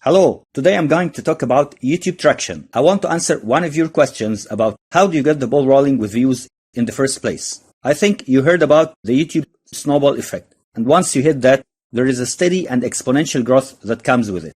Hello, today I'm going to talk about YouTube traction. I want to answer one of your questions about how do you get the ball rolling with views in the first place. I think you heard about the YouTube snowball effect, and once you hit that, there is a steady and exponential growth that comes with it.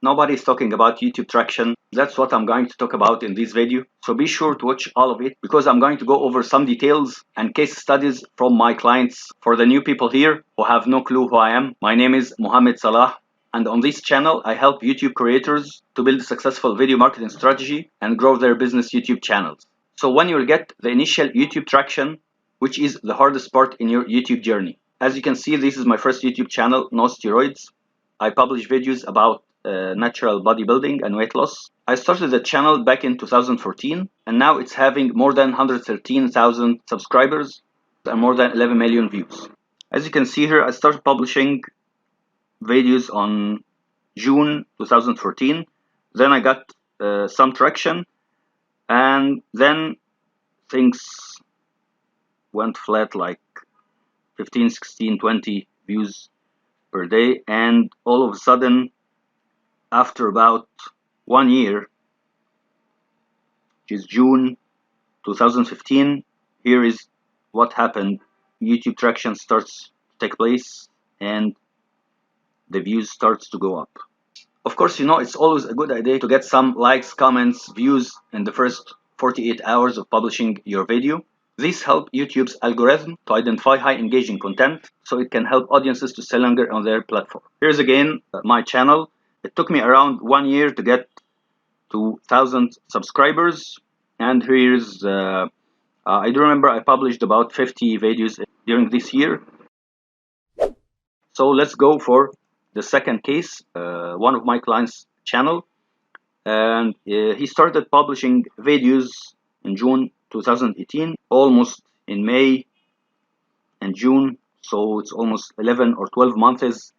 Nobody's talking about YouTube traction. That's what I'm going to talk about in this video. So be sure to watch all of it because I'm going to go over some details and case studies from my clients. For the new people here who have no clue who I am, my name is Mohammed Salah. And on this channel, I help YouTube creators to build a successful video marketing strategy and grow their business YouTube channels. So when you'll get the initial YouTube traction, which is the hardest part in your YouTube journey. As you can see, this is my first YouTube channel, No Steroids. I publish videos about natural bodybuilding and weight loss. I started the channel back in 2014 and now it's having more than 113,000 subscribers and more than 11 million views. As you can see here, I started publishing videos on June 2014. Then I got some traction and then things went flat, like 15, 16, 20 views per day, and all of a sudden after about 1 year, which is June 2015, here is what happened. YouTube traction starts to take place and the views starts to go up. Of course, you know, it's always a good idea to get some likes, comments, views in the first 48 hours of publishing your video. This helps YouTube's algorithm to identify high engaging content so it can help audiences to stay longer on their platform. Here's again my channel. It took me around 1 year to get to 1,000 subscribers, and here's I do remember I published about 50 videos during this year. So let's go for the second case. One of my clients' channel, and he started publishing videos in June 2018, almost in May and June, so it's almost 11 or 12 months.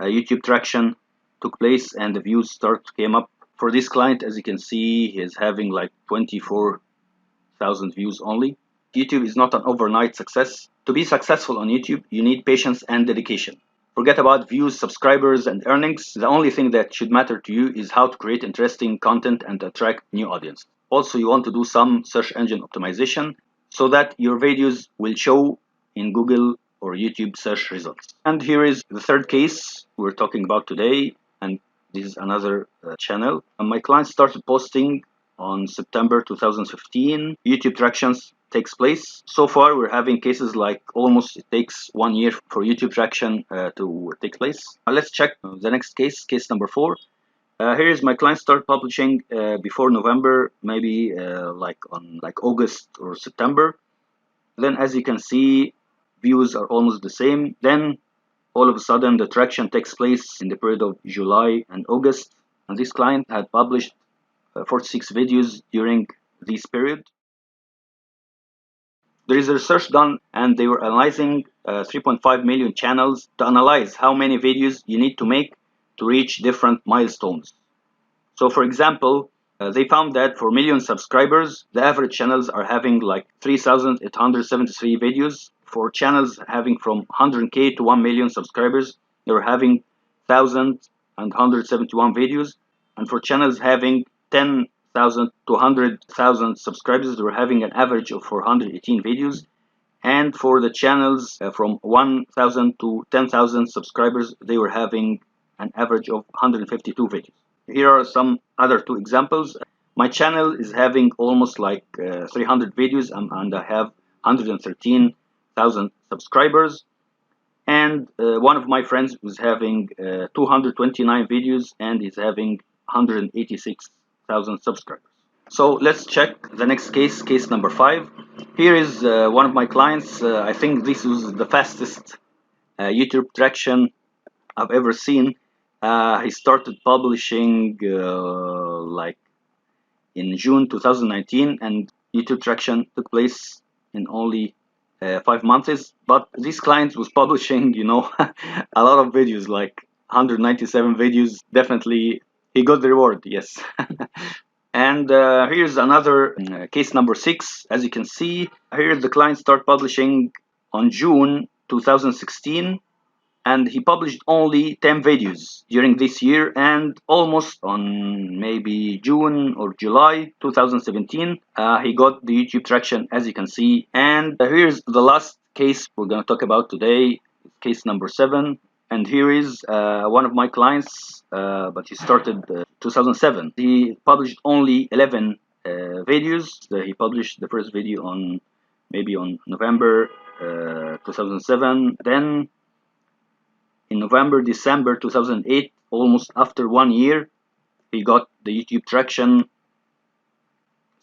YouTube traction took place and the views came up. For this client, as you can see, he is having like 24,000 views only. YouTube is not an overnight success. To be successful on YouTube, you need patience and dedication. Forget about views, subscribers, and earnings. The only thing that should matter to you is how to create interesting content and attract new audience. Also, you want to do some search engine optimization so that your videos will show in Google or YouTube search results. And here is the third case we're talking about today, and this is another channel. And my client started posting on September 2015. YouTube tractions takes place. So far, we're having cases like almost it takes 1 year for YouTube traction to take place. Let's check the next case, case number 4. Here is my client started publishing before November, maybe on August or September. Then, as you can see, views are almost the same. Then all of a sudden the traction takes place in the period of July and August, and this client had published 46 videos during this period. There is a research done and they were analyzing 3.5 million channels to analyze how many videos you need to make to reach different milestones. So for example, they found that for million subscribers, the average channels are having like 3,873 videos. For channels having from 100K to 1 million subscribers, they were having 1,171 videos. And for channels having 10,000 to 100,000 subscribers, they were having an average of 418 videos. And for the channels from 1,000 to 10,000 subscribers, they were having an average of 152 videos. Here are some other 2 examples. My channel is having almost like 300 videos and I have 113,000 subscribers. And one of my friends was having 229 videos and is having 186,000 subscribers. So let's check the next case, case number 5. Here is one of my clients. I think this was the fastest YouTube traction I've ever seen. He started publishing like in June 2019, and YouTube traction took place in only 5 months. But this client was publishing, you know, a lot of videos, like 197 videos. Definitely, he got the reward, yes. And here's another case number 6. As you can see, here the client started publishing on June 2016. and he published only 10 videos during this year, and almost on maybe June or July 2017 he got the YouTube traction, as you can see. And here's the last case we're going to talk about today, case number 7. And here is one of my clients, but he started 2007. He published only 11 videos. He published the first video on maybe on November 2007. Then in November, December 2008, almost after 1 year, he got the YouTube traction.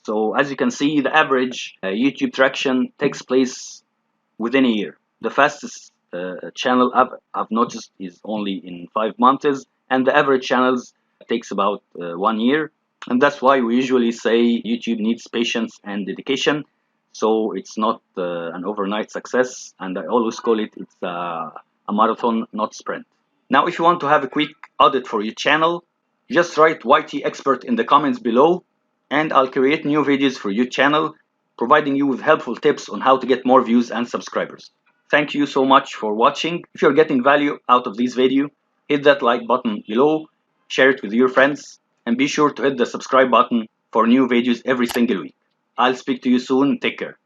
So as you can see, the average YouTube traction takes place within a year. The fastest channel I've noticed is only in 5 months, and the average channels takes about 1 year. And that's why we usually say YouTube needs patience and dedication. So it's not an overnight success, and I always call it's a marathon, not sprint. Now, if you want to have a quick audit for your channel, just write YTEXPERT in the comments below, and I'll create new videos for your channel, providing you with helpful tips on how to get more views and subscribers. Thank you so much for watching. If you're getting value out of this video, hit that like button below, share it with your friends, and be sure to hit the subscribe button for new videos every single week. I'll speak to you soon. Take care.